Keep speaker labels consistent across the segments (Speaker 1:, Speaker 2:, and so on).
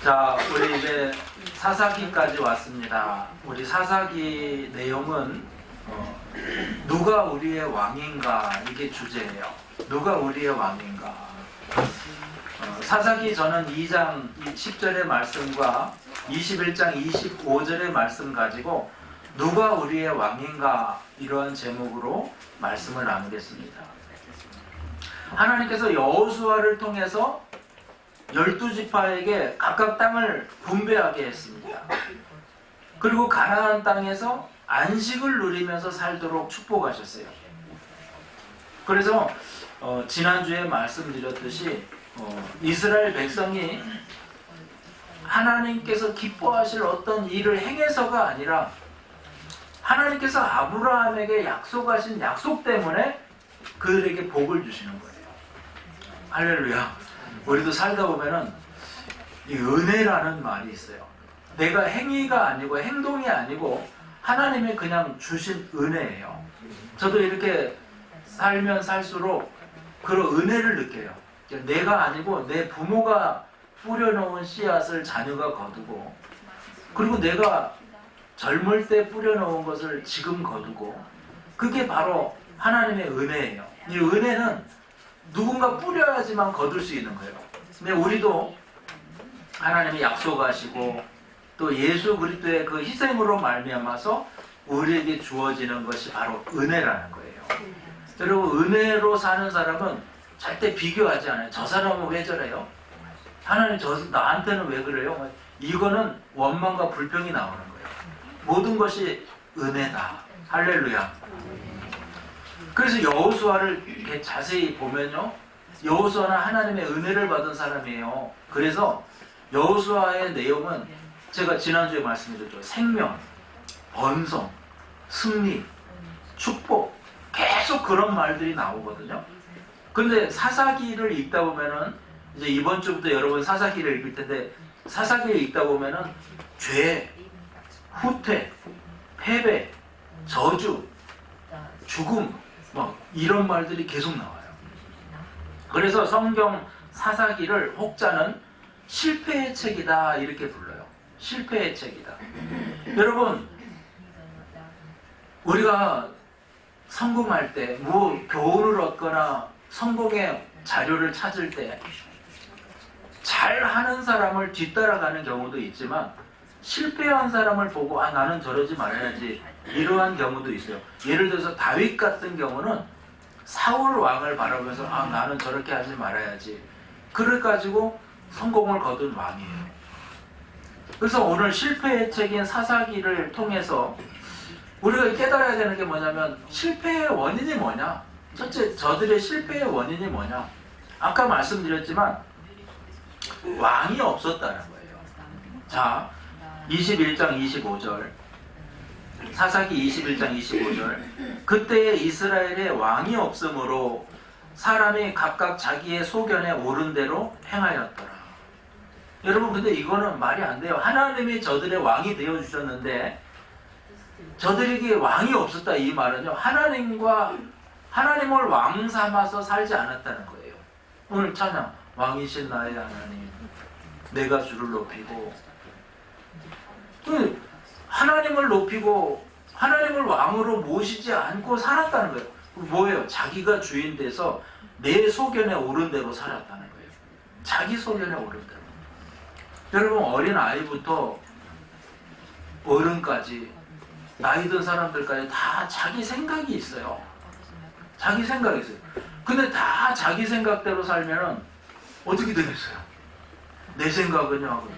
Speaker 1: 자, 우리 이제 사사기까지 왔습니다. 우리 사사기 내용은 누가 우리의 왕인가, 이게 주제예요. 누가 우리의 왕인가. 사사기 저는 2장 10절의 말씀과 21장 25절의 말씀 가지고 누가 우리의 왕인가, 이러한 제목으로 말씀을 나누겠습니다. 하나님께서 여호수아를 통해서 12지파에게 각각 땅을 분배하게 했습니다. 그리고 가나안 땅에서 안식을 누리면서 살도록 축복하셨어요. 그래서 지난주에 말씀드렸듯이 이스라엘 백성이 하나님께서 기뻐하실 어떤 일을 행해서가 아니라 하나님께서 아브라함에게 약속하신 약속 때문에 그들에게 복을 주시는 거예요. 할렐루야. 우리도 살다 보면은 이 은혜라는 말이 있어요. 내가 행위가 아니고 행동이 아니고 하나님이 그냥 주신 은혜예요. 저도 이렇게 살면 살수록 그런 은혜를 느껴요. 내가 아니고 내 부모가 뿌려놓은 씨앗을 자녀가 거두고, 그리고 내가 젊을 때 뿌려놓은 것을 지금 거두고, 그게 바로 하나님의 은혜예요. 이 은혜는 누군가 뿌려야지만 거둘 수 있는 거예요. 근데 우리도 하나님이 약속하시고 또 예수 그리스도의 그 희생으로 말미암아서 우리에게 주어지는 것이 바로 은혜라는 거예요. 그리고 은혜로 사는 사람은 절대 비교하지 않아요. 저 사람은 왜 저래요? 하나님 나한테는 왜 그래요? 이거는 원망과 불평이 나오는 거예요. 모든 것이 은혜다. 할렐루야. 그래서 여호수아를 이렇게 자세히 보면요, 여호수아는 하나님의 은혜를 받은 사람이에요. 그래서 여호수아의 내용은 제가 지난주에 말씀드렸죠. 생명, 번성, 승리, 축복, 계속 그런 말들이 나오거든요. 근데 사사기를 읽다 보면은, 이제 이번 주부터 여러분 사사기를 읽을 텐데, 사사기를 읽다 보면은 죄, 후퇴, 패배, 저주, 죽음, 막 이런 말들이 계속 나와요. 그래서 성경 사사기를 혹자는 실패의 책이다, 이렇게 불러요. 실패의 책이다. 여러분, 우리가 성공할 때, 교훈을 얻거나 성공의 자료를 찾을 때 잘하는 사람을 뒤따라가는 경우도 있지만, 실패한 사람을 보고 나는 저러지 말아야지, 이러한 경우도 있어요. 예를 들어서 다윗 같은 경우는 사울 왕을 바라보면서 나는 저렇게 하지 말아야지, 그래가지고 성공을 거둔 왕이에요. 그래서 오늘 실패의 책인 사사기를 통해서 우리가 깨달아야 되는 게 뭐냐면, 실패의 원인이 뭐냐? 첫째, 저들의 실패의 원인이 뭐냐? 아까 말씀드렸지만 왕이 없었다는 거예요. 자, 21장 25절, 사사기 21장 25절. 그때에 이스라엘에 왕이 없으므로 사람이 각각 자기의 소견에 옳은 대로 행하였더라. 여러분, 근데 이거는 말이 안 돼요. 하나님이 저들의 왕이 되어주셨는데 저들에게 왕이 없었다, 이 말은요, 하나님을 왕 삼아서 살지 않았다는 거예요. 오늘 찬양, 왕이신 나의 하나님, 내가 주를 높이고, 하나님을 높이고 하나님을 왕으로 모시지 않고 살았다는 거예요. 뭐예요? 자기가 주인 돼서 내 소견에 옳은 대로 살았다는 거예요. 자기 소견에 옳은 대로. 여러분, 어린 아이부터 어른까지, 나이 든 사람들까지 다 자기 생각이 있어요. 자기 생각이 있어요. 근데 다 자기 생각대로 살면은 어떻게 되겠어요? 내 생각은요.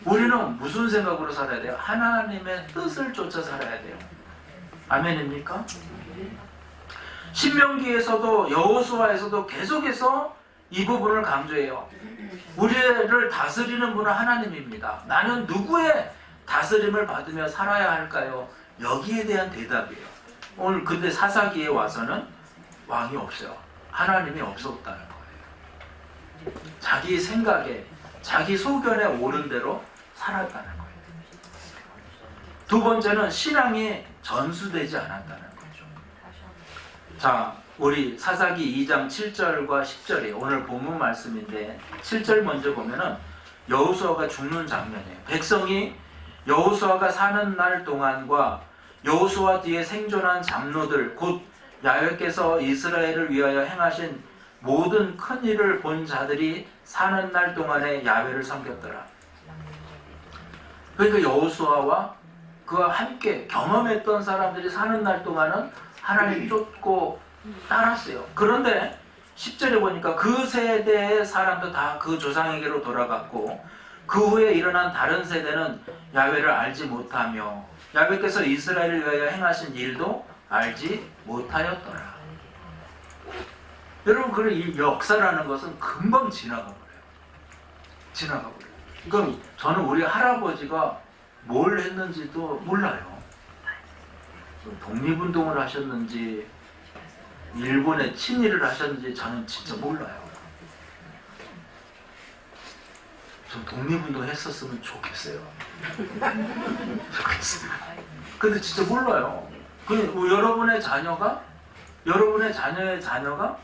Speaker 1: 우리는 무슨 생각으로 살아야 돼요? 하나님의 뜻을 쫓아 살아야 돼요. 아멘입니까? 신명기에서도 여호수아에서도 계속해서 이 부분을 강조해요. 우리를 다스리는 분은 하나님입니다. 나는 누구의 다스림을 받으며 살아야 할까요? 여기에 대한 대답이에요. 오늘 근데 사사기에 와서는 왕이 없어요. 하나님이 없었다는 거예요. 자기 생각에, 자기 소견에 옳은 대로 살았다는 거예요. 두 번째는 신앙이 전수되지 않았다는 거죠. 자, 우리 사사기 2장 7절과 10절이 오늘 본문 말씀인데, 7절 먼저 보면은 여호수아가 죽는 장면이에요. 백성이 여호수아가 사는 날 동안과 여호수아 뒤에 생존한 장로들 곧 야훼께서 이스라엘을 위하여 행하신 모든 큰 일을 본 자들이 사는 날 동안에 야훼를 섬겼더라. 그러니까 여호수아와 그와 함께 경험했던 사람들이 사는 날 동안은 하나님 쫓고 따랐어요. 그런데 10절에 보니까 그 세대의 사람도 다 그 조상에게로 돌아갔고 그 후에 일어난 다른 세대는 야훼를 알지 못하며 야훼께서 이스라엘을 위하여 행하신 일도 알지 못하였더라. 여러분, 그래 이 역사라는 것은 금방 지나가버려요. 지나가버려요. 그럼 저는 우리 할아버지가 뭘 했는지도 몰라요. 독립운동을 하셨는지 일본에 친일을 하셨는지 저는 진짜 몰라요. 좀 독립운동 했었으면 좋겠어요. 좋겠어요. 근데 진짜 몰라요. 여러분의 자녀가 여러분의 자녀의 자녀가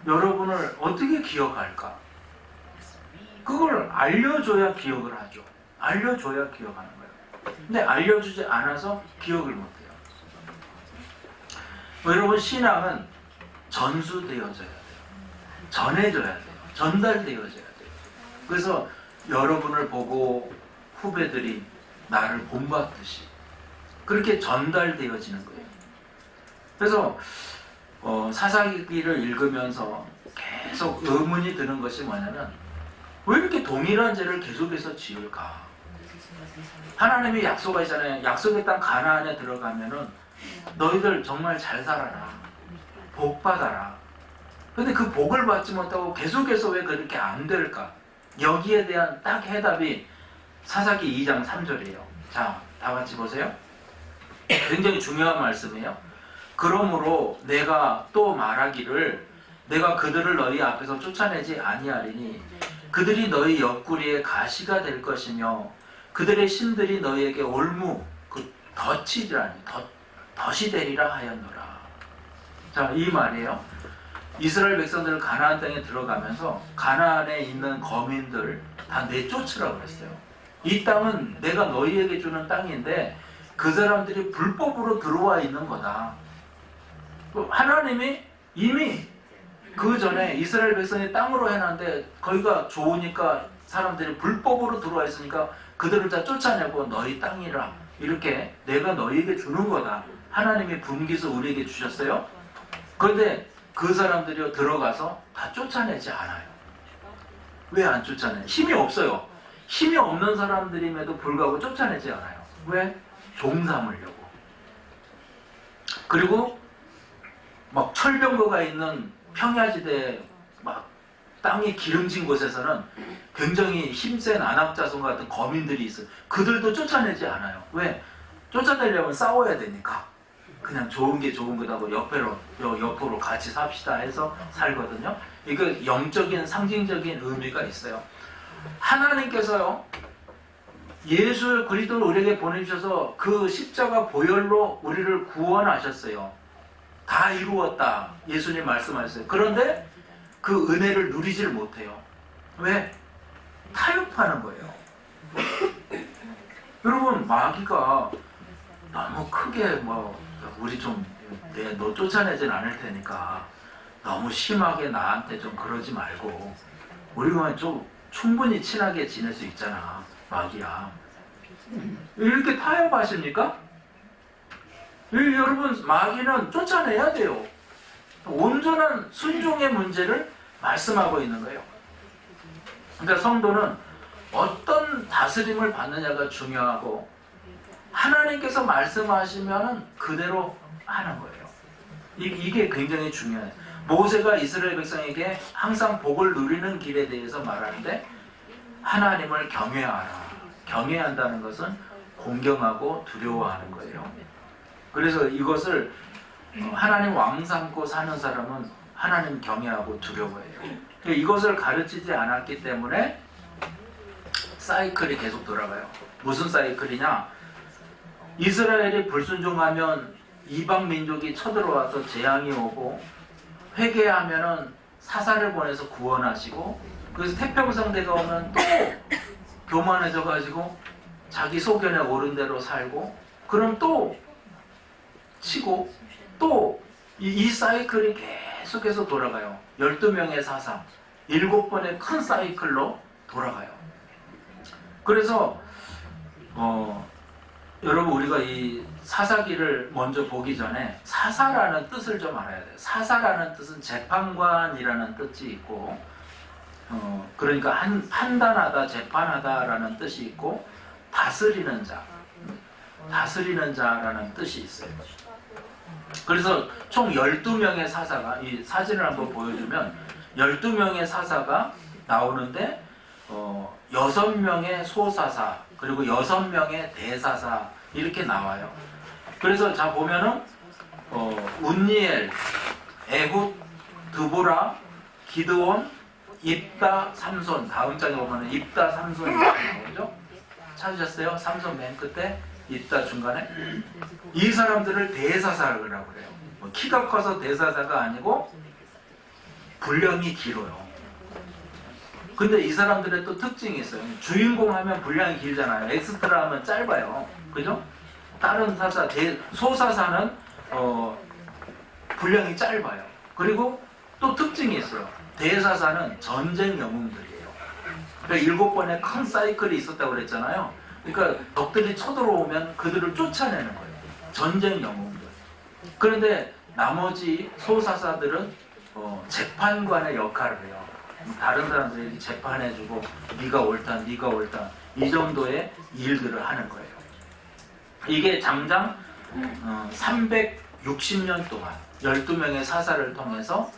Speaker 1: 여러분을 어떻게 기억할까? 그걸 알려줘야 기억을 하죠. 알려줘야 기억하는 거예요. 근데 알려주지 않아서 기억을 못해요. 여러분, 신앙은 전수되어져야 돼요. 전해져야 돼요. 전달되어져야 돼요. 그래서 여러분을 보고 후배들이 나를 본받듯이 그렇게 전달되어지는 거예요. 그래서 사사기를 읽으면서 계속 의문이 드는 것이 뭐냐면 왜 이렇게 동일한 죄를 계속해서 지을까? 하나님이 약속하시잖아요. 약속의 땅 가나안에 들어가면은 너희들 정말 잘 살아라. 복 받아라. 근데 그 복을 받지 못하고 계속해서 왜 그렇게 안 될까? 여기에 대한 딱 해답이 사사기 2장 3절이에요. 자, 다 같이 보세요. 굉장히 중요한 말씀이에요. 그러므로 내가 또 말하기를 내가 그들을 너희 앞에서 쫓아내지 아니하리니 그들이 너희 옆구리에 가시가 될 것이며 그들의 신들이 너희에게 올무 덫이 되리라 하였노라. 자, 이 말이에요. 이스라엘 백성들 가나안 땅에 들어가면서 가나안에 있는 거민들 다 내쫓으라고 그랬어요. 이 땅은 내가 너희에게 주는 땅인데 그 사람들이 불법으로 들어와 있는 거다. 하나님이 이미 그 전에 이스라엘 백성의 땅으로 해놨는데 거기가 좋으니까 사람들이 불법으로 들어와 있으니까 그들을 다 쫓아내고 너희 땅이라 이렇게 내가 너희에게 주는 거다. 하나님이 분기서 우리에게 주셨어요. 그런데 그 사람들이 들어가서 다 쫓아내지 않아요. 왜 안 쫓아내요? 힘이 없어요. 힘이 없는 사람들임에도 불구하고 쫓아내지 않아요. 왜? 종 삼으려고. 그리고 막 철병거가 있는 평야지대 막 땅이 기름진 곳에서는 굉장히 힘센 안악자손 같은 거민들이 있어요. 그들도 쫓아내지 않아요. 왜? 쫓아내려면 싸워야 되니까. 그냥 좋은 게 좋은 거다고 옆으로 같이 삽시다 해서 살거든요. 이거 영적인 상징적인 의미가 있어요. 하나님께서요, 예수 그리스도를 우리에게 보내주셔서 그 십자가 보혈로 우리를 구원하셨어요. 다 이루었다. 예수님 말씀하셨어요. 그런데 그 은혜를 누리질 못해요. 왜? 타협하는 거예요. 여러분, 마귀가 너무 크게 우리 좀 너 쫓아내진 않을 테니까 너무 심하게 나한테 좀 그러지 말고 우리가 좀 충분히 친하게 지낼 수 있잖아. 마귀야. 이렇게 타협하십니까? 여러분, 마귀는 쫓아내야 돼요. 온전한 순종의 문제를 말씀하고 있는 거예요. 그러니까 성도는 어떤 다스림을 받느냐가 중요하고 하나님께서 말씀하시면 그대로 하는 거예요. 이게 굉장히 중요해요. 모세가 이스라엘 백성에게 항상 복을 누리는 길에 대해서 말하는데 하나님을 경외하라. 경외한다는 것은 공경하고 두려워하는 거예요. 그래서 이것을 하나님 왕 삼고 사는 사람은 하나님 경외하고 두려워해요. 이것을 가르치지 않았기 때문에 사이클이 계속 돌아가요. 무슨 사이클이냐? 이스라엘이 불순종하면 이방 민족이 쳐들어와서 재앙이 오고 회개하면은 사사를 보내서 구원하시고 그래서 태평성대가 오면 또 교만해져가지고 자기 소견에 옳은 대로 살고, 그럼 또 치고, 또 이 사이클이 계속해서 돌아가요. 12명의 사상, 7번의 큰 사이클로 돌아가요. 그래서 여러분, 우리가 이 사사기를 먼저 보기 전에 사사라는 뜻을 좀 알아야 돼요. 사사라는 뜻은 재판관이라는 뜻이 있고, 그러니까 판단하다, 재판하다라는 뜻이 있고, 다스리는 자라는 뜻이 있어요. 그래서 총 12명의 사사가, 이 사진을 한번 보여주면 12명의 사사가 나오는데 6명의 소사사, 그리고 6명의 대사사 이렇게 나와요. 그래서 자 보면은 운니엘, 에훗, 드보라, 기드온, 입다, 삼손. 다음 장에 보면은 입다, 삼손이 나오죠. 찾으셨어요? 삼손 맨 끝에, 입다 중간에. 이 사람들을 대사사라고 그래요. 키가 커서 대사사가 아니고 분량이 길어요. 근데 이 사람들의 또 특징이 있어요. 주인공 하면 분량이 길잖아요. 엑스트라 하면 짧아요. 그죠? 다른 사사, 소사사는 분량이 짧아요. 그리고 또 특징이 있어요. 대사사는 전쟁 영웅들이에요. 그러니까 7번의 큰 사이클이 있었다고 그랬잖아요. 그러니까 적들이 쳐들어오면 그들을 쫓아내는 거예요. 전쟁 영웅들. 그런데 나머지 소사사들은 재판관의 역할을 해요. 다른 사람들에게 재판해주고, 네가 옳다, 네가 옳다, 이 정도의 일들을 하는 거예요. 이게 장장 360년 동안 12명의 사사를 통해서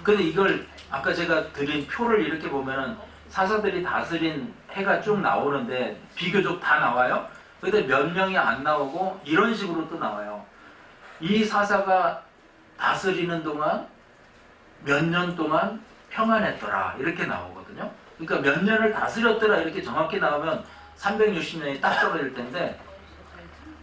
Speaker 1: 근데 이걸 아까 제가 드린 표를 이렇게 보면은 사사들이 다스린 해가 쭉 나오는데 비교적 다 나와요. 근데 몇 명이 안 나오고 이런 식으로 또 나와요. 이 사사가 다스리는 동안 몇 년 동안 평안했더라 이렇게 나오거든요. 그러니까 몇 년을 다스렸더라 이렇게 정확히 나오면 360년이 딱 떨어질 텐데,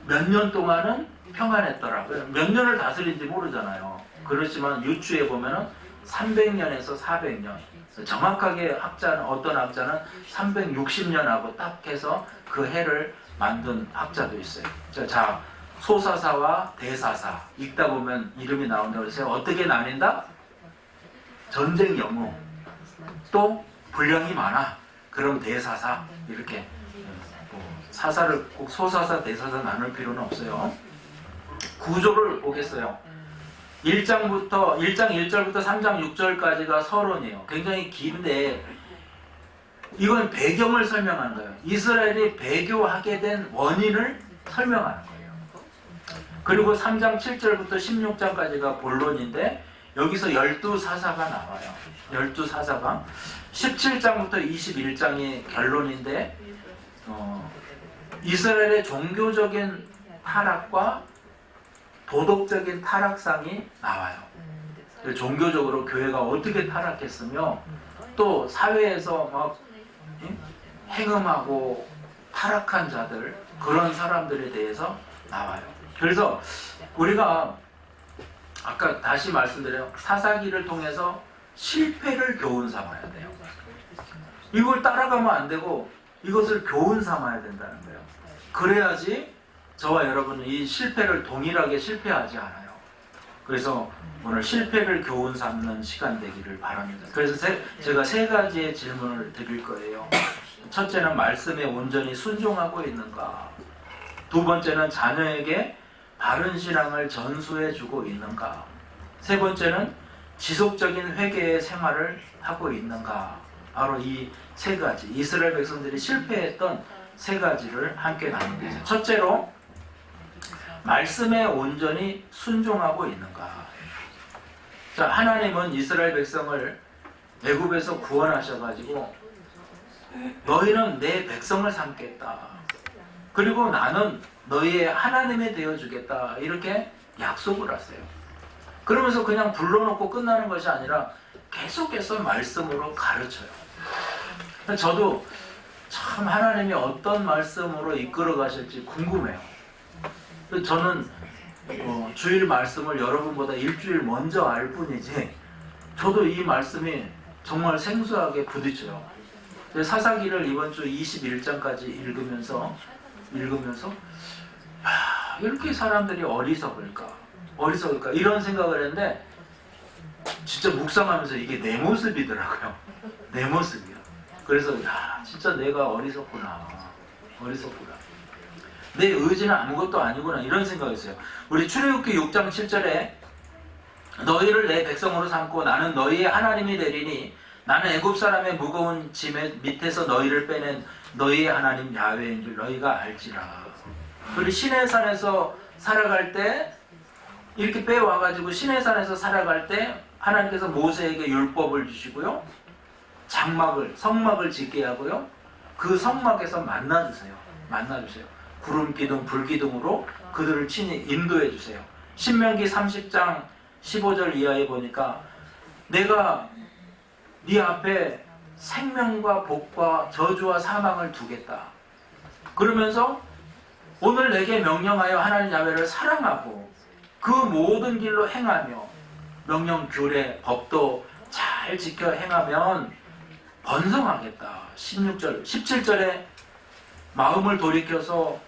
Speaker 1: 몇 년 동안은 평안했더라. 몇 년을 다스린지 모르잖아요. 그렇지만 유추해 보면은 300년에서 400년. 정확하게 어떤 학자는 360년하고 딱 해서 그 해를 만든 학자도 있어요. 자, 소사사와 대사사 읽다 보면 이름이 나온다고 해서 어떻게 나뉜다? 전쟁 영웅, 또 분량이 많아, 그럼 대사사. 이렇게 사사를 꼭 소사사, 대사사 나눌 필요는 없어요. 구조를 보겠어요. 1장 1절부터 3장 6절까지가 서론이에요. 굉장히 긴데 이건 배경을 설명하는 거예요. 이스라엘이 배교하게 된 원인을 설명하는 거예요. 그리고 3장 7절부터 16장까지가 본론인데 여기서 12사사가 나와요. 12사사가 17장부터 21장이 결론인데 이스라엘의 종교적인 타락과 도덕적인 타락상이 나와요. 종교적으로 교회가 어떻게 타락했으며 또 사회에서 막 행음하고 타락한 자들, 그런 사람들에 대해서 나와요. 그래서 우리가 아까 다시 말씀드려요. 사사기를 통해서 실패를 교훈 삼아야 돼요. 이걸 따라가면 안 되고 이것을 교훈 삼아야 된다는 거예요. 그래야지 저와 여러분은 이 실패를 동일하게 실패하지 않아요. 그래서 오늘 실패를 교훈 삼는 시간 되기를 바랍니다. 그래서 제가 3가지의 질문을 드릴 거예요. 첫째는 말씀에 온전히 순종하고 있는가? 두 번째는 자녀에게 바른 신앙을 전수해 주고 있는가? 세 번째는 지속적인 회개의 생활을 하고 있는가? 바로 이 3가지, 이스라엘 백성들이 실패했던 3가지를 함께 나누겠습니다. 첫째로 말씀에 온전히 순종하고 있는가? 자, 하나님은 이스라엘 백성을 애굽에서 구원하셔가지고 너희는 내 백성을 삼겠다. 그리고 나는 너희의 하나님이 되어주겠다. 이렇게 약속을 하세요. 그러면서 그냥 불러놓고 끝나는 것이 아니라 계속해서 말씀으로 가르쳐요. 저도 참 하나님이 어떤 말씀으로 이끌어 가실지 궁금해요. 저는 주일 말씀을 여러분보다 일주일 먼저 알 뿐이지 저도 이 말씀이 정말 생소하게 부딪혀요. 사사기를 이번 주 21장까지 읽으면서 야, 이렇게 사람들이 어리석을까 이런 생각을 했는데 진짜 묵상하면서 이게 내 모습이더라고요. 내 모습이야. 그래서 야, 진짜 내가 어리석구나. 내 의지는 아무것도 아니구나 이런 생각이었어요. 우리 출애굽기 6장 7절에 너희를 내 백성으로 삼고 나는 너희의 하나님이 되리니 나는 애굽 사람의 무거운 짐 밑에서 너희를 빼낸 너희의 하나님 야훼인 줄 너희가 알지라. 우리 시내산에서 살아갈 때 이렇게 빼와가지고 시내산에서 살아갈 때 하나님께서 모세에게 율법을 주시고요. 성막을 짓게 하고요. 그 성막에서 만나주세요. 구름 기둥, 불 기둥으로 그들을 친히 인도해 주세요. 신명기 30장 15절 이하에 보니까 내가 네 앞에 생명과 복과 저주와 사망을 두겠다. 그러면서 오늘 내게 명령하여 하나님 야훼를 사랑하고 그 모든 길로 행하며 명령 규례 법도 잘 지켜 행하면 번성하겠다. 16절 17절에 마음을 돌이켜서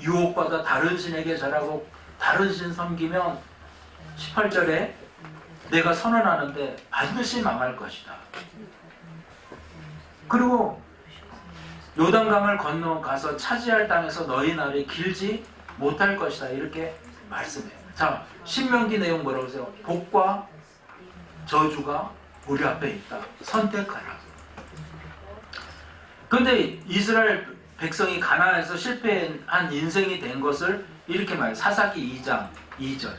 Speaker 1: 유혹받아 다른 신에게 절하고 다른 신 섬기면 18절에 내가 선언하는데 반드시 망할 것이다. 그리고 요단강을 건너가서 차지할 땅에서 너희 날이 길지 못할 것이다. 이렇게 말씀해요. 자, 신명기 내용 뭐라고 하세요? 복과 저주가 우리 앞에 있다. 선택하라. 근데 이스라엘 백성이 가나안에서 실패한 인생이 된 것을 이렇게 말해요. 사사기 2장 2절.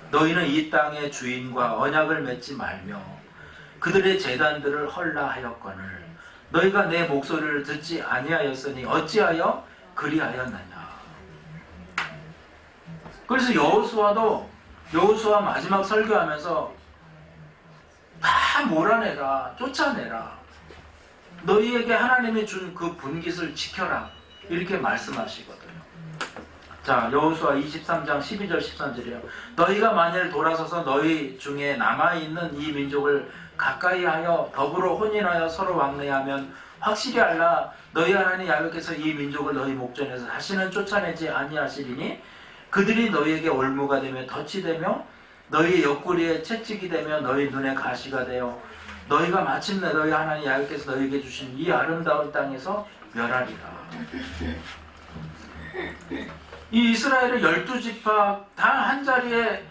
Speaker 1: 너희는 이 땅의 주인과 언약을 맺지 말며 그들의 제단들을 헐라하였거늘 너희가 내 목소리를 듣지 아니하였으니 어찌하여 그리하였느냐. 그래서 여호수아 마지막 설교하면서 다 몰아내라, 쫓아내라. 너희에게 하나님이 준 그 분깃을 지켜라. 이렇게 말씀하시거든요. 자, 여호수아 23장 12절 13절이에요. 너희가 만일 돌아서서 너희 중에 남아있는 이 민족을 가까이 하여 더불어 혼인하여 서로 왕래하면 확실히 알라. 너희 하나님 야훼께서 이 민족을 너희 목전에서 다시는 쫓아내지 아니하시리니 그들이 너희에게 올무가 되며 덫이 되며 너희 옆구리에 채찍이 되며 너희 눈에 가시가 되어 너희가 마침내 너희 하나님 야훼께서 너희에게 주신 이 아름다운 땅에서 멸하리라. 이 이스라엘을 12지파 다 한자리에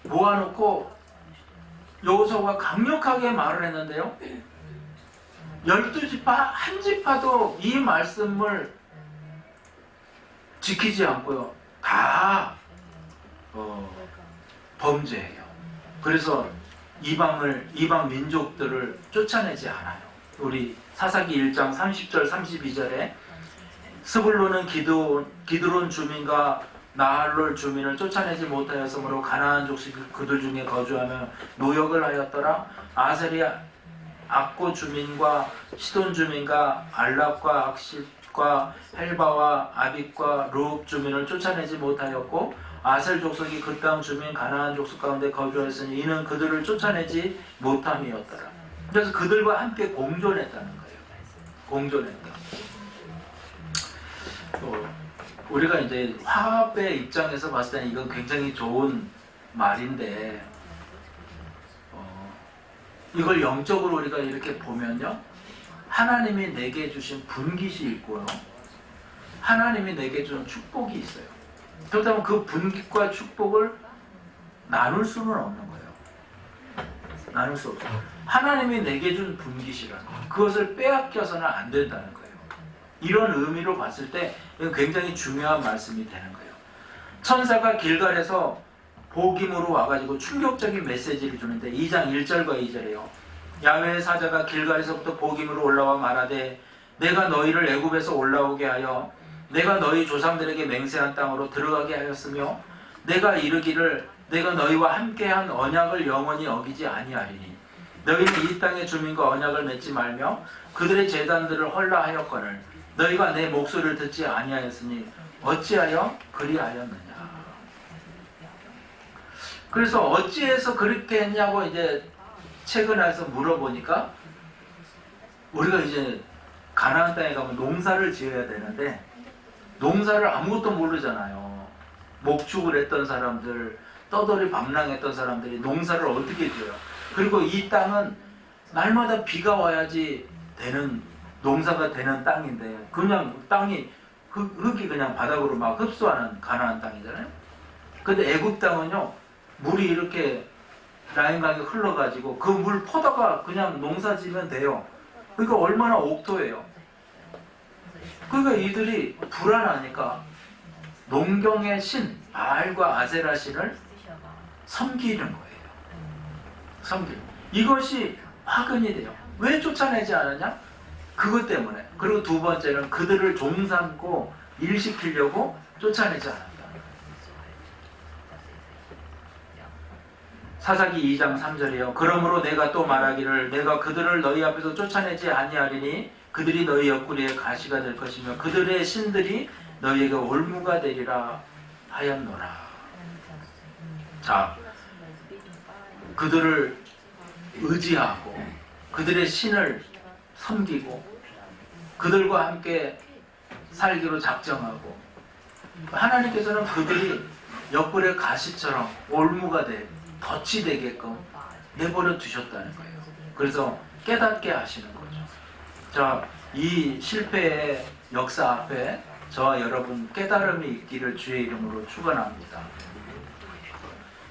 Speaker 1: 모아놓고 여호수아가 강력하게 말을 했는데요. 12지파 한 지파도 이 말씀을 지키지 않고요. 다 범죄해요. 그래서 이방 민족들을 쫓아내지 않아요. 우리 사사기 1장 30절 32절에 스불론은 기드론 주민과 나할롤 주민을 쫓아내지 못하였으므로 가나안 족속이 그들 중에 거주하며 노역을 하였더라. 아셀이 악고 주민과 시돈 주민과 알랍과 악십과 헬바와 아빅과 루읍 주민을 쫓아내지 못하였고 아셀 족속이 그 땅 주민 가나안 족속 가운데 거주하였으니 이는 그들을 쫓아내지 못함이었더라. 그래서 그들과 함께 공존했다는 거예요. 공존했다. 우리가 이제 화합의 입장에서 봤을 때는 이건 굉장히 좋은 말인데 이걸 영적으로 우리가 이렇게 보면요. 하나님이 내게 주신 분깃이 있고요. 하나님이 내게 준 축복이 있어요. 그렇다면 그 분깃과 축복을 나눌 수는 없는 거예요. 나눌 수 없어요. 하나님이 내게 준 분깃이라는 거예요. 그것을 빼앗겨서는 안 된다는 거예요. 이런 의미로 봤을 때 이건 굉장히 중요한 말씀이 되는 거예요. 천사가 길갈에서 복임으로 와가지고 충격적인 메시지를 주는데 2장 1절과 2절이에요. 야훼의 사자가 길갈에서부터 복임으로 올라와 말하되 내가 너희를 애굽에서 올라오게 하여 내가 너희 조상들에게 맹세한 땅으로 들어가게 하였으며 내가 이르기를 내가 너희와 함께한 언약을 영원히 어기지 아니하리니 너희는 이 땅의 주민과 언약을 맺지 말며 그들의 제단들을 헐라하였거늘 너희가 내 목소리를 듣지 아니하였으니 어찌하여 그리하였느냐. 그래서 어찌해서 그렇게 했냐고 이제 최근에 와서 물어보니까 우리가 이제 가나안 땅에 가면 농사를 지어야 되는데 농사를 아무것도 모르잖아요. 목축을 했던 사람들, 떠돌이 방랑했던 사람들이 농사를 어떻게 지어요? 그리고 이 땅은 날마다 비가 와야지 되는, 농사가 되는 땅인데 그냥 땅이 흙이 그냥 바닥으로 막 흡수하는 가나안 땅이잖아요. 근데 애굽 땅은요, 물이 이렇게 라인강이 흘러가지고 그 물 퍼다가 그냥 농사 지면 돼요. 그러니까 얼마나 옥토예요. 그러니까 이들이 불안하니까 농경의 신 바알과 아세라 신을 섬기는 거예요. 섬기는. 이것이 화근이 돼요. 왜 쫓아내지 않았냐? 그것 때문에. 그리고 두 번째는 그들을 종삼고 일시키려고 쫓아내지 않았다. 사사기 2장 3절이에요. 그러므로 내가 또 말하기를 내가 그들을 너희 앞에서 쫓아내지 아니하리니 그들이 너희 옆구리에 가시가 될 것이며 그들의 신들이 너희에게 올무가 되리라 하였노라. 자, 그들을 의지하고 그들의 신을 섬기고 그들과 함께 살기로 작정하고 하나님께서는 그들이 옆구리에 가시처럼 올무가 돼 덫이 되게끔 내버려 두셨다는 거예요. 그래서 깨닫게 하시는 거죠. 자, 이 실패의 역사 앞에 저와 여러분 깨달음이 있기를 주의 이름으로 축원합니다.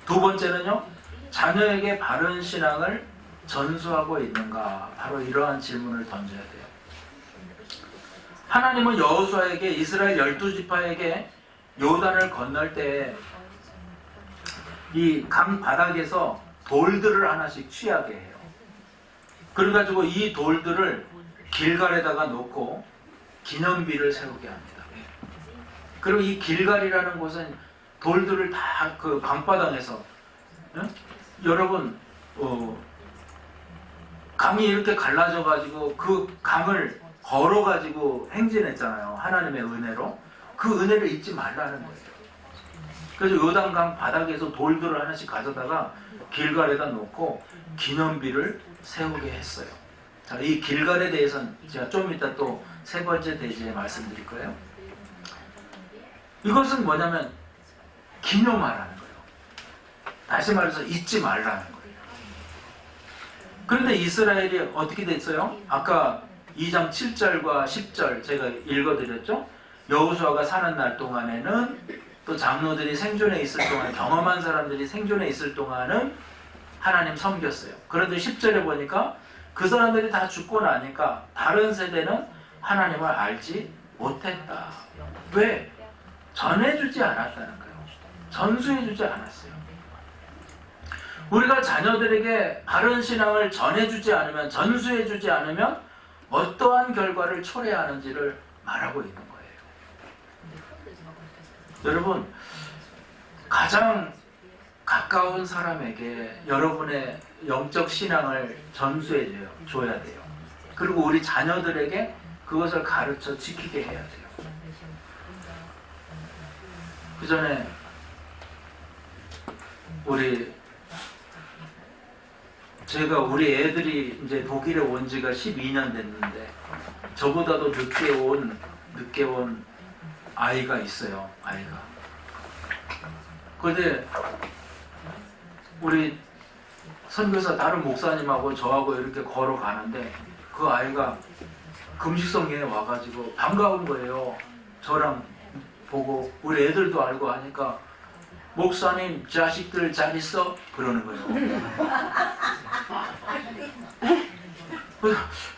Speaker 1: 두 번째는요, 자녀에게 바른 신앙을 전수하고 있는가? 바로 이러한 질문을 던져야 돼요. 하나님은 여호수아에게 이스라엘 12지파에게 요단을 건널 때 이 강 바닥에서 돌들을 하나씩 취하게 해요. 그래가지고 이 돌들을 길갈에다가 놓고 기념비를 세우게 합니다. 그리고 이 길갈이라는 곳은 돌들을 다 그 강바닥에서, 응? 여러분 강이 이렇게 갈라져가지고 그 강을 걸어가지고 행진했잖아요. 하나님의 은혜로. 그 은혜를 잊지 말라는 거예요. 그래서 요단강 바닥에서 돌들을 하나씩 가져다가 길갈에다 놓고 기념비를 세우게 했어요. 자, 이 길갈에 대해서는 제가 좀 이따 또 세 번째 대지에 말씀드릴 거예요. 이것은 뭐냐면 기념하라는 거예요. 다시 말해서 잊지 말라는 거예요. 그런데 이스라엘이 어떻게 됐어요? 아까 2장 7절과 10절 제가 읽어드렸죠? 여호수아가 사는 날 동안에는 또 장로들이 생존해 있을 동안, 경험한 사람들이 생존해 있을 동안은 하나님 섬겼어요. 그런데 10절에 보니까 그 사람들이 다 죽고 나니까 다른 세대는 하나님을 알지 못했다. 왜? 전해주지 않았다는 거예요. 전수해주지 않았어요. 우리가 자녀들에게 바른 신앙을 전해주지 않으면, 전수해주지 않으면 어떠한 결과를 초래하는지를 말하고 있는 거예요. 여러분, 가장 가까운 사람에게 여러분의 영적 신앙을 전수해 줘야 돼요. 그리고 우리 자녀들에게 그것을 가르쳐 지키게 해야 돼요. 그 전에 제가 우리 애들이 이제 독일에 온 지가 12년 됐는데 저보다도 늦게 온 아이가 있어요. 아이가. 그런데 우리 선교사 다른 목사님하고 저하고 이렇게 걸어가는데 그 아이가 금식성에 와가지고 반가운 거예요. 저랑 보고 우리 애들도 알고 하니까 목사님 자식들 잘 있어? 그러는 거예요.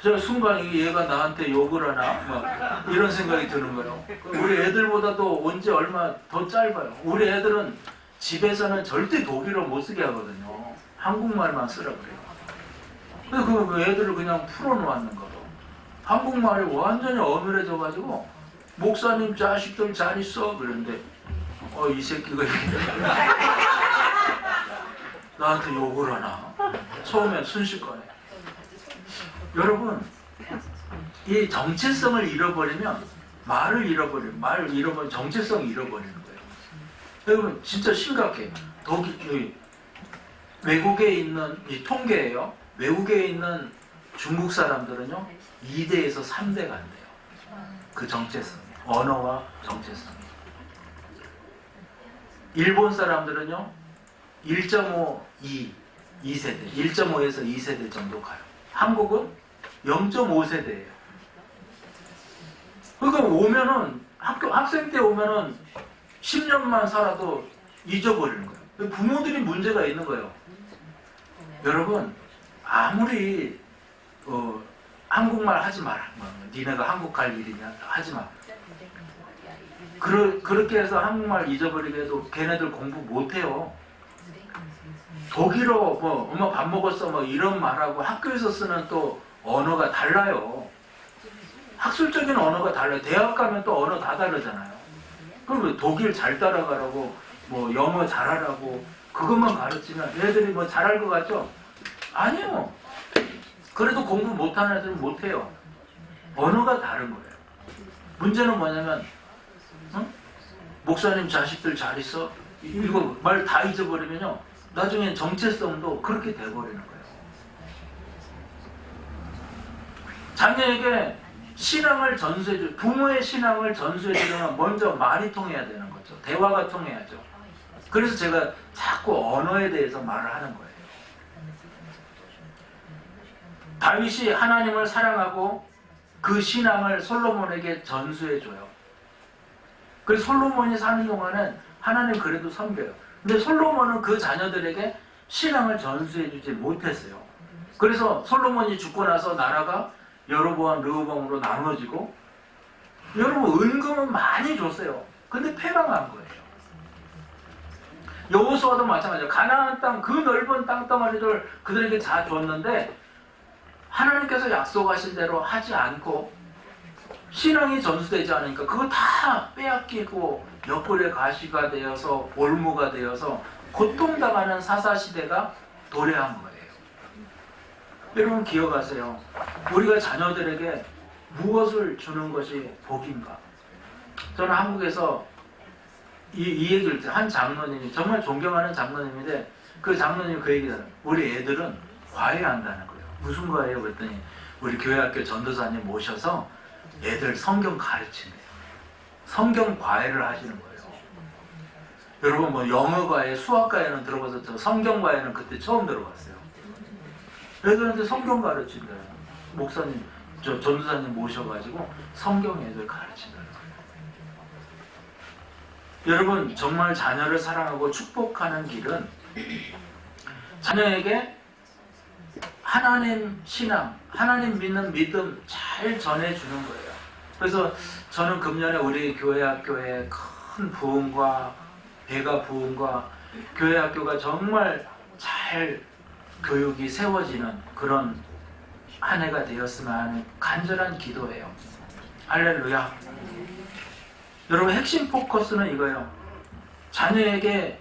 Speaker 1: 제가 순간 얘가 나한테 욕을 하나? 막 이런 생각이 드는 거예요. 우리 애들보다도 온 지 얼마 더 짧아요. 우리 애들은 집에서는 절대 독일어 못 쓰게 하거든요. 한국말만 쓰라 그래요. 그래서 그 애들을 그냥 풀어놓았는 거죠. 한국말이 완전히 어눌해져 가지고 목사님 자식들 잘 있어? 그런데 이 새끼가 나한테 욕을 하나? 처음엔 순식간에. 여러분, 이 정체성을 잃어버리면 말을 잃어버리면 정체성을 잃어버리는 거예요. 여러분, 진짜 심각해요. 외국에 있는 이 통계예요. 외국에 있는 중국 사람들은요 2대에서 3대 간대요. 그 정체성이, 언어와 정체성이. 일본 사람들은요 1.5, 2세대, 1.5에서 2세대 정도 가요. 한국은 0.5세대예요. 그러니까 오면은 학생 때 오면은 10년만 살아도 잊어버리는 거예요. 부모들이 문제가 있는 거예요. 여러분 아무리 한국말 하지 마라. 니네가 한국 갈 일이냐 하지 마. 그렇게 해서 한국말 잊어버리게 해도 걔네들 공부 못해요. 독일어 뭐 엄마 밥 먹었어 뭐 이런 말하고 학교에서 쓰는 또 언어가 달라요. 학술적인 언어가 달라요. 대학 가면 또 언어 다 다르잖아요. 그럼 독일 잘 따라가라고 뭐 영어 잘하라고 그것만 가르치면 애들이 뭐 잘할 것 같죠? 아니요. 그래도 공부 못하는 애들은 못해요. 언어가 다른 거예요. 문제는 뭐냐면 목사님 자식들 잘 있어? 이거 말 다 잊어버리면요 나중엔 정체성도 그렇게 돼버리는 거예요. 자녀에게 신앙을 전수해주, 부모의 신앙을 전수해주려면 먼저 말이 통해야 되는 거죠. 대화가 통해야죠. 그래서 제가 자꾸 언어에 대해서 말을 하는 거예요. 다윗이 하나님을 사랑하고 그 신앙을 솔로몬에게 전수해줘요. 그래서 솔로몬이 사는 동안은 하나님 그래도 섬겨요. 근데 솔로몬은 그 자녀들에게 신앙을 전수해주지 못했어요. 그래서 솔로몬이 죽고 나서 나라가 여로보암, 르호보암으로 나누어지고 여러분 은금은 많이 줬어요. 근데 패망한 거예요. 여호수아도 마찬가지예요. 가나안 땅, 그 넓은 땅덩어리를 그들에게 다 줬는데 하나님께서 약속하신 대로 하지 않고 신앙이 전수되지 않으니까 그거 다 빼앗기고 옆구리에 가시가 되어서 올무가 되어서 고통당하는 사사시대가 도래한 거예요. 여러분 기억하세요. 우리가 자녀들에게 무엇을 주는 것이 복인가? 저는 한국에서 이 얘기를 한 장로님이 정말 존경하는 장로님인데 그 장로님이 그 얘기를 해요. 우리 애들은 과외한다는 거예요. 무슨 과외요? 그랬더니 우리 교회학교 전도사님 모셔서 애들 성경 가르친대요. 성경 과외를 하시는 거예요. 여러분 뭐 영어 과외, 수학 과외는 들어봐서 저 성경 과외는 그때 처음 들어봤어요. 애들한테 성경 가르친대요. 목사님, 저 전도사님 모셔가지고 성경 애들 가르친대요. 여러분 정말 자녀를 사랑하고 축복하는 길은 자녀에게 하나님 신앙, 하나님 믿는 믿음 잘 전해주는 거예요. 그래서 저는 금년에 우리 교회 학교에 큰 부흥과 배가 부흥과 교회 학교가 정말 잘 교육이 세워지는 그런 한 해가 되었으면 하는 간절한 기도예요. 할렐루야. 여러분 핵심 포커스는 이거예요. 자녀에게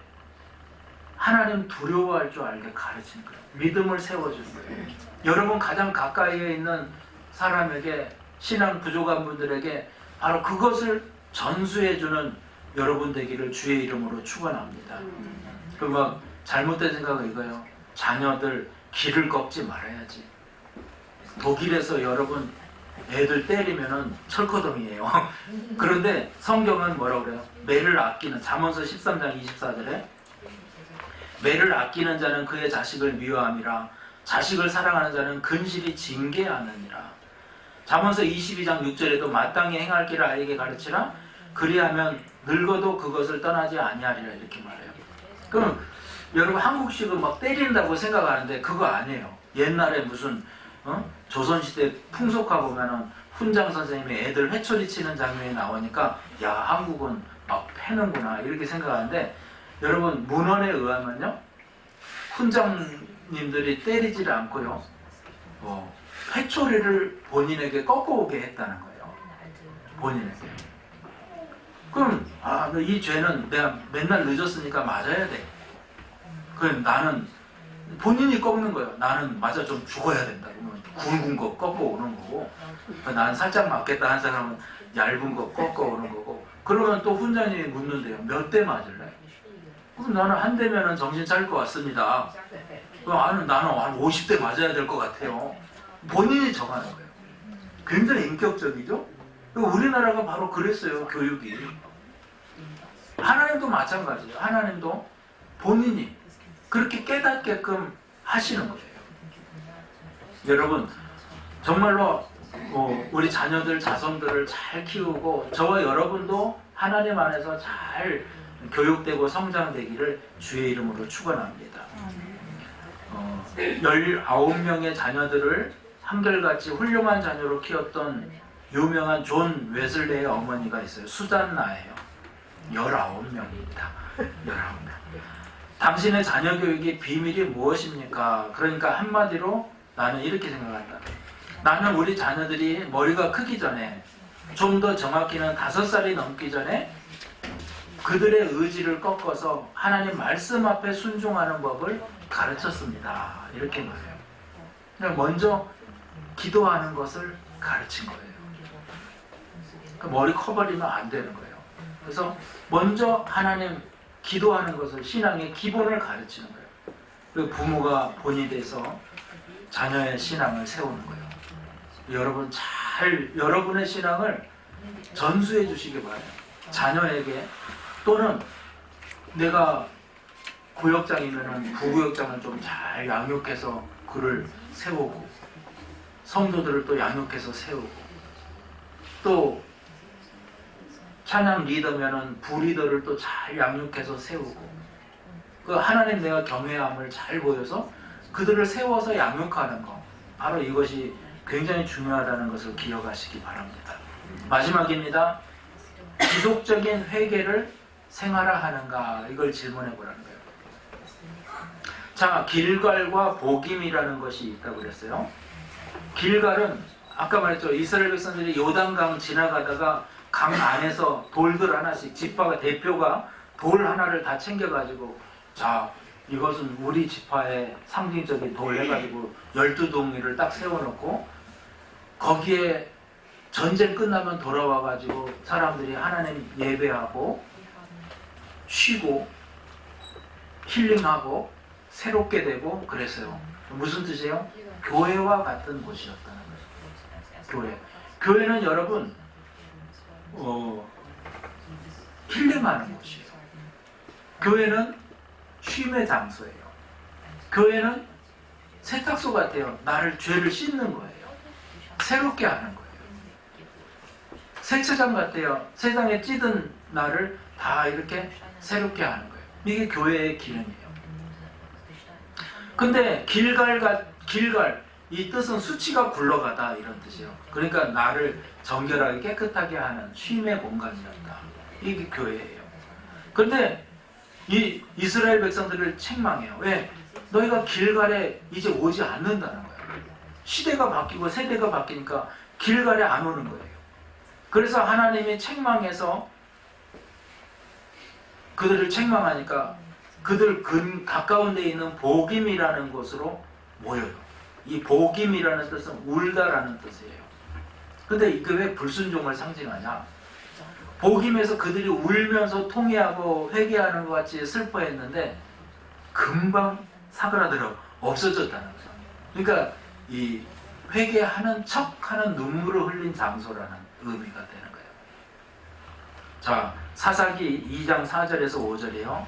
Speaker 1: 하나님 두려워할 줄 알게 가르치는 거예요. 믿음을 세워주는 거예요. 여러분 가장 가까이에 있는 사람에게 신앙 부족한 분들에게 바로 그것을 전수해주는 여러분 되기를 주의 이름으로 축원합니다. 그 막 잘못된 생각은 이거예요. 자녀들 길을 꺾지 말아야지. 독일에서 여러분 애들 때리면은 철커덩이에요. 그런데 성경은 뭐라고 그래요? 매를 아끼는, 잠언서 13장 24절에 매를 아끼는 자는 그의 자식을 미워함이라 자식을 사랑하는 자는 근실히 징계하느니라. 잠언서 22장 6절에도 마땅히 행할 길을 아이에게 가르치라 그리하면 늙어도 그것을 떠나지 아니하리라 이렇게 말해요. 그럼 여러분 한국식은 막 때린다고 생각하는데 그거 아니에요. 옛날에 무슨 조선시대 풍속화 보면은 훈장 선생님이 애들 회초리 치는 장면이 나오니까 야 한국은 막 패는구나 이렇게 생각하는데 여러분 문헌에 의하면요 훈장님들이 때리지를 않고요 회초리를 본인에게 꺾어오게 했다는 거예요. 본인에게. 그럼 이 죄는 내가 맨날 늦었으니까 맞아야 돼. 그럼 나는 본인이 꺾는 거예요. 나는 맞아 좀 죽어야 된다. 그러면 굵은 거 꺾어 오는 거고 나는 살짝 맞겠다 한 사람은 얇은 거 꺾어 오는 거고 그러면 또 훈장님이 묻는데요. 몇 대 맞을래? 그럼 나는 한 대면은 정신 차릴 것 같습니다. 나는 한 50대 맞아야 될 것 같아요. 본인이 정하는 거예요. 굉장히 인격적이죠? 우리나라가 바로 그랬어요, 교육이. 하나님도 마찬가지예요. 하나님도 본인이 그렇게 깨닫게끔 하시는 거예요. 여러분, 정말로 우리 자녀들, 자손들을 잘 키우고 저와 여러분도 하나님 안에서 잘 교육되고 성장되기를 주의 이름으로 축원합니다. 19명의 자녀들을 한결같이 훌륭한 자녀로 키웠던 유명한 존 웨슬레의 어머니가 있어요. 수잔나예요. 19명입니다. 19명. 당신의 자녀 교육의 비밀이 무엇입니까? 그러니까 한마디로 나는 이렇게 생각한다. 나는 우리 자녀들이 머리가 크기 전에, 좀 더 정확히는 5살이 넘기 전에 그들의 의지를 꺾어서 하나님 말씀 앞에 순종하는 법을 가르쳤습니다. 이렇게 말해요. 그냥 먼저 기도하는 것을 가르친 거예요. 그러니까 머리 커버리면 안 되는 거예요. 그래서 먼저 하나님 기도하는 것을, 신앙의 기본을 가르치는 거예요. 그리고 부모가 본이 돼서 자녀의 신앙을 세우는 거예요. 여러분 여러분의 신앙을 전수해 주시기 바라요. 자녀에게, 또는 내가 구역장이면 부구역장을 좀 잘 양육해서 그를 세우고, 성도들을 또 양육해서 세우고, 또 찬양 리더면은 부리더를 또 잘 양육해서 세우고, 그 하나님 내가 경외함을 잘 보여서 그들을 세워서 양육하는 것, 바로 이것이 굉장히 중요하다는 것을 기억하시기 바랍니다. 마지막입니다. 지속적인 회개를 생활화하는가, 이걸 질문해 보라는 거예요. 자, 길갈과 복임이라는 것이 있다고 그랬어요. 길갈은 아까 말했죠. 이스라엘 백성들이 요단강 지나가다가 강 안에서 돌들 하나씩, 지파가 대표가 돌 하나를 다 챙겨가지고, 자, 이것은 우리 지파의 상징적인 돌 해가지고 12동이를 딱 세워놓고, 거기에 전쟁 끝나면 돌아와가지고 사람들이 하나님 예배하고 쉬고 힐링하고 새롭게 되고 그랬어요. 무슨 뜻이에요? 교회와 같은 곳이었다는 거예요. 교회는 여러분 힐링하는 곳이에요. 교회는 쉼의 장소예요. 교회는 세탁소 같아요. 나를, 죄를 씻는 거예요. 새롭게 하는 거예요. 세차장 같아요. 세상에 찌든 나를 다 이렇게 새롭게 하는 거예요. 이게 교회의 기능이에요. 근데 길갈, 이 뜻은 수치가 굴러가다, 이런 뜻이에요. 그러니까 나를 정결하게 깨끗하게 하는 쉼의 공간이었다. 이게 교회예요. 근데 이 이스라엘 백성들을 책망해요. 왜? 너희가 길갈에 이제 오지 않는다는 거예요. 시대가 바뀌고 세대가 바뀌니까 길갈에 안 오는 거예요. 그래서 하나님이 책망해서, 그들을 책망하니까 그들 가까운 데 있는 복임이라는 곳으로 모여요. 이 복임이라는 뜻은 울다라는 뜻이에요. 근데 이게 왜 불순종을 상징하냐? 복임에서 그들이 울면서 통회하고 회개하는 것 같이 슬퍼했는데 금방 사그라들어 없어졌다는 거죠. 그러니까 이 회개하는 척하는 눈물을 흘린 장소라는 의미가 되는 거예요. 자, 사사기 2장 4절에서 5절이에요.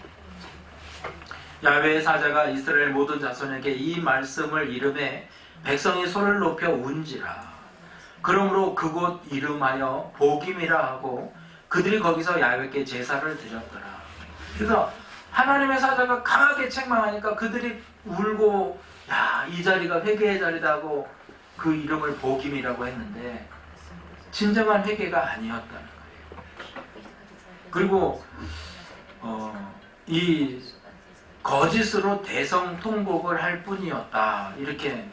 Speaker 1: 야훼의 사자가 이스라엘 모든 자손에게 이 말씀을 이름해 백성이 손을 높여 운지라. 그러므로 그곳 이름하여 복임이라 하고 그들이 거기서 야훼께 제사를 드렸더라. 그래서 하나님의 사자가 강하게 책망하니까 그들이 울고, 야, 이 자리가 회개의 자리다 하고 그 이름을 복임이라고 했는데 진정한 회개가 아니었다는 거예요. 그리고 이 거짓으로 대성통곡을 할 뿐이었다, 이렇게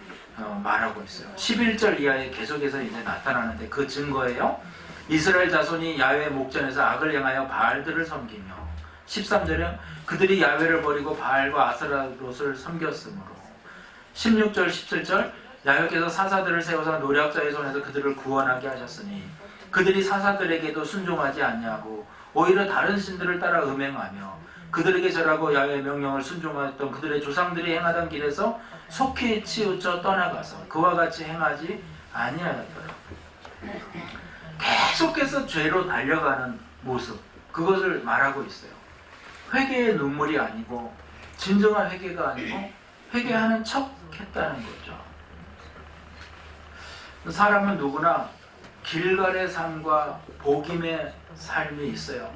Speaker 1: 말하고 있어요. 11절 이하에 계속해서 이제 나타나는데 그 증거예요. 이스라엘 자손이 야훼 목전에서 악을 행하여 바알들을 섬기며, 13절에 그들이 야훼를 버리고 바알과 아스라롯을 섬겼으므로, 16절 17절 야훼께서 사사들을 세워서 노략자의 손에서 그들을 구원하게 하셨으니 그들이 사사들에게도 순종하지 않냐고 오히려 다른 신들을 따라 음행하며 그들에게 절하고 야훼의 명령을 순종하였던 그들의 조상들이 행하던 길에서 속히 치우쳐 떠나가서 그와 같이 행하지 아니하였더라. 계속해서 죄로 달려가는 모습, 그것을 말하고 있어요. 회개의 눈물이 아니고 진정한 회개가 아니고 회개하는 척 했다는 거죠. 사람은 누구나 길갈의 삶과 복임의 삶이 있어요.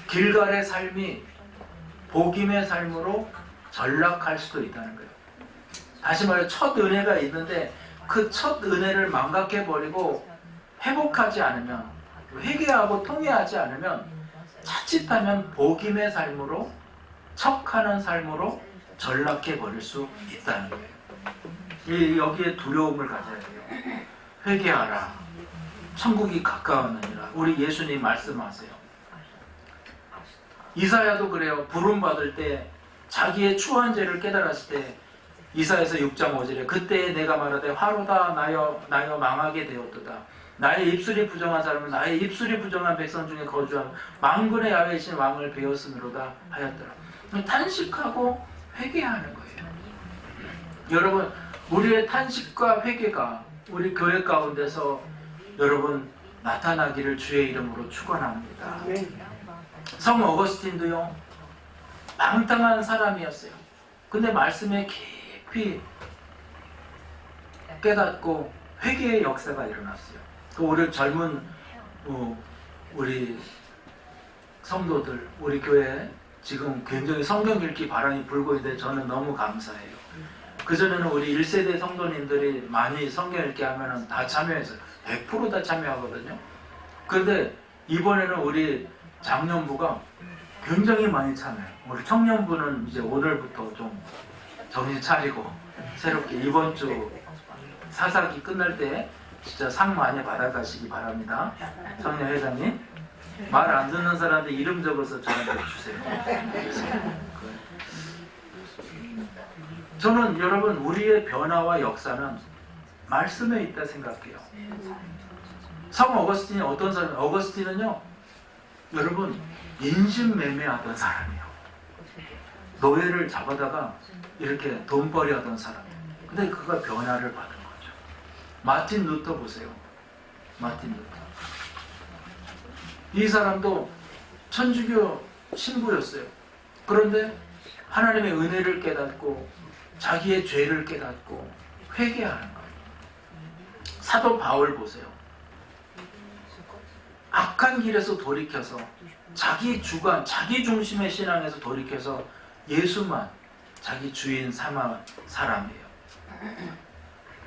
Speaker 1: 길갈의 삶이 복임의 삶으로 전락할 수도 있다는 거예요. 다시 말해 첫 은혜가 있는데 그 첫 은혜를 망각해버리고 회복하지 않으면, 회개하고 통회하지 않으면 자칫하면 복임의 삶으로, 척하는 삶으로 전락해버릴 수 있다는 거예요. 여기에 두려움을 가져야 돼요. 회개하라. 천국이 가까웠느니라. 우리 예수님 말씀하세요. 이사야도 그래요. 부름받을 때 자기의 추한 죄를 깨달았을 때 이사야서 6장 5절에 그때 내가 말하되 화로다 나여 망하게 되었도다. 나의 입술이 부정한 사람은 나의 입술이 부정한 백성 중에 거주한 만군의 야훼이신 왕을 배웠으므로다 하였더라. 탄식하고 회개하는 거예요. 여러분, 우리의 탄식과 회개가 우리 교회 가운데서 여러분 나타나기를 주의 이름으로 축원합니다. 성 어거스틴도요, 방탕한 사람이었어요. 근데 말씀에 깊이 깨닫고 회개의 역사가 일어났어요. 또 우리 젊은 우리 성도들, 우리 교회 지금 굉장히 성경 읽기 바람이 불고 있는데 저는 너무 감사해요. 그전에는 우리 1세대 성도님들이 많이 성경 읽기 하면은 다 참여해서 100% 다 참여하거든요. 그런데 이번에는 우리 장년부가 굉장히 많이 참여해요. 우리 청년부는 이제 오늘부터 좀 정신 차리고 새롭게 이번 주 사사기 끝날 때 진짜 상 많이 받아가시기 바랍니다. 청년 회장님, 말 안 듣는 사람들 이름 적어서 저한테 주세요. 저는 여러분 우리의 변화와 역사는 말씀에 있다 생각해요. 성 어거스틴이 어떤 사람이에요? 어거스틴은요, 여러분 인신매매하던 사람이에요. 노예를 잡아다가 이렇게 돈벌이 하던 사람이에요. 근데 그가 변화를 받은 거죠. 마틴 루터 보세요. 마틴 루터. 이 사람도 천주교 신부였어요. 그런데 하나님의 은혜를 깨닫고 자기의 죄를 깨닫고 회개하는 거예요. 사도 바울 보세요. 악한 길에서 돌이켜서 자기 주관, 자기 중심의 신앙에서 돌이켜서 예수만 자기 주인 삼은 사람이에요.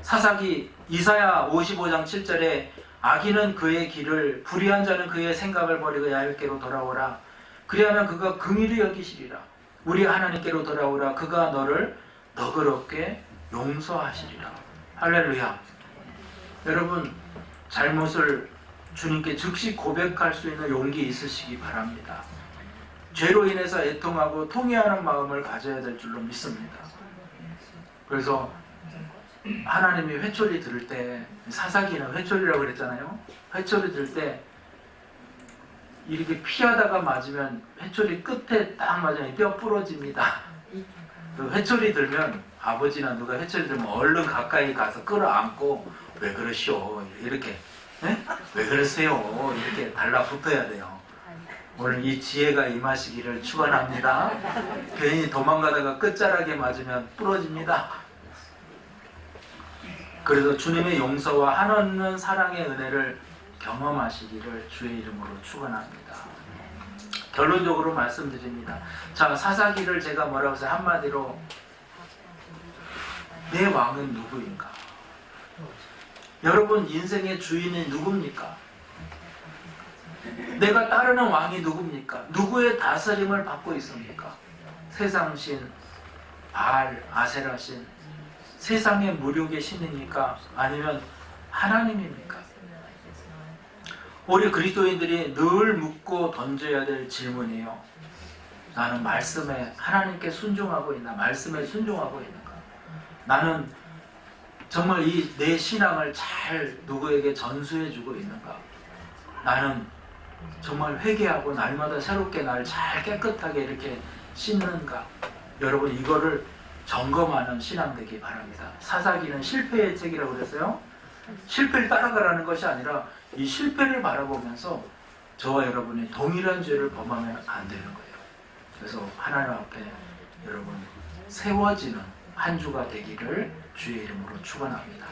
Speaker 1: 사사기 이사야 55장 7절에 악인은 그의 길을, 불의한 자는 그의 생각을 버리고 야훼께로 돌아오라. 그리하면 그가 긍휼히 여기시리라. 우리 하나님께로 돌아오라. 그가 너를 너그럽게 용서하시리라. 할렐루야. 여러분, 잘못을 주님께 즉시 고백할 수 있는 용기 있으시기 바랍니다. 죄로 인해서 애통하고 통회하는 마음을 가져야 될 줄로 믿습니다. 그래서 하나님이 회초리 들을 때, 사사기는 회초리라고 그랬잖아요. 회초리 들을 때 이렇게 피하다가 맞으면 회초리 끝에 딱 맞으면 뼈 부러집니다. 회초리 들면, 아버지나 누가 회초리 들면 얼른 가까이 가서 끌어안고 왜 그러시오 이렇게, 왜 그러세요 이렇게 달라붙어야 돼요. 오늘 이 지혜가 임하시기를 축원합니다. 괜히 도망가다가 끝자락에 맞으면 부러집니다. 그래서 주님의 용서와 한없는 사랑의 은혜를 경험하시기를 주의 이름으로 축원합니다. 결론적으로 말씀드립니다. 자, 사사기를 제가 뭐라고 해서 한마디로 내 왕은 누구인가? 여러분 인생의 주인이 누굽니까? 내가 따르는 왕이 누굽니까? 누구의 다스림을 받고 있습니까? 세상신, 바알, 아세라신, 세상의 무력의 신입니까? 아니면 하나님입니까? 우리 그리스도인들이 늘 묻고 던져야 될 질문이에요. 나는 말씀에 하나님께 순종하고 있나? 말씀에 순종하고 있는가? 나는 정말 이 내 신앙을 잘 누구에게 전수해주고 있는가? 나는 정말 회개하고 날마다 새롭게 날 잘 깨끗하게 이렇게 씻는가? 여러분 이거를 점검하는 신앙 되기 바랍니다. 사사기는 실패의 책이라고 그랬어요. 실패를 따라가라는 것이 아니라 이 실패를 바라보면서 저와 여러분이 동일한 죄를 범하면 안 되는 거예요. 그래서 하나님 앞에 여러분 세워지는 한 주가 되기를 주의 이름으로 축원합니다.